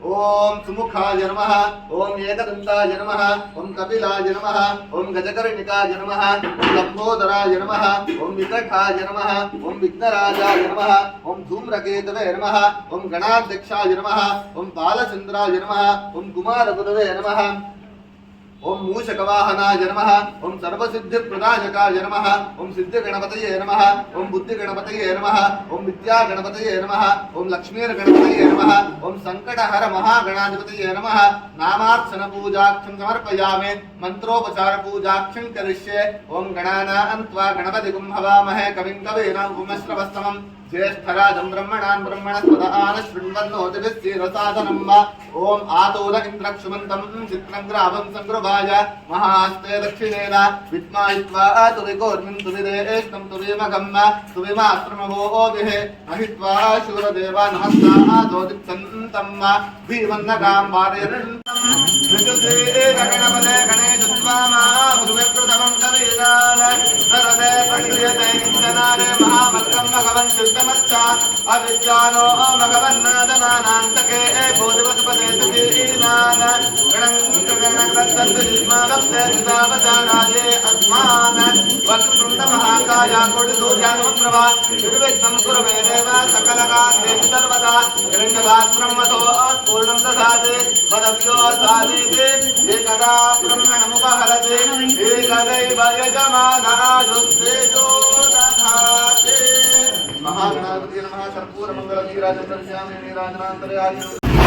ओम सुमुखाय नमः ओम एकदन्ताय नमः ओम कपिलाय नमः ओम गजकर्णिकाय नमः ओम लंबोदराय नमः ओम विकटाय नमः ओम विघ्नराजाय नमः ओम धूम्रकेतवे नमः ओम गणाध्यक्षाय नमः ओम बालचंद्राय नमः ओम कुमारगुरवे नमः ओम मूषकवाहनाय नमः ओम सर्वसिद्धिप्रदायकाय नमः ओम सिद्धिगणपतये नमः ओम बुद्धिगणपतये नमः ओम विद्यागणपतये नमः ओम लक्ष्मीर्गणपतये नमः ओम संकटहर महागणाधिपतये नमः नामार्चन पूजाक्षं समर्पयामि मंत्रोपचार पूजाक्षं करिष्ये ओम गणानां त्वा गणपतिगुं हवामहे कविं कवीनां पुण्यश्रवस्तमम् ज्येष्ठराजं ब्रह्मणान् ब्रह्मणस्पदान शृण्वन्नोतिभिस्सीरसादनं वा ओम आतोल इन्द्रक्षुमन्तं चित्रं ग्रामं संगृभाय महास्ते दक्षिणेन विद्मायित्वा तुविकोर्मिं तुविदेष्टं तुविमगं तुविमाश्रमवोभिः महित्वा शूरदेवान् हस्ता जोदिप्सन्तं भीमन्नगां वारयन्तं विदुते गणपते गणेशस्वामा भुविप्रथमं कवीनान् नरदे पण्डियते किञ्चनारे महामत्कं भगवन् चित्तमच्चा अविद्यानो भगवन्नादनानान्तके बोधिवत्पदे सुखीनान् गणङ्कगणग्रन्थन्तिष्मागप्ते चितावचानाये अस्मान् वक्रतुण्डमहाकाय कोटिसूर्यानुप्रभा निर्विघ्नं कुरु मे देव सकलकार्येषु सर्वदा हिरण्यवास्ब्रह्मतो पूर्णं ददाति पदव्यो साधीति एकदा ब्रह्मणमुपहरति एकदैव यजमानायुस्तेजो दधाति महागणाधिपतये नमः कर्पूरमङ्गलनीराजनं दर्शयामि नीराजनान्तरे आयुः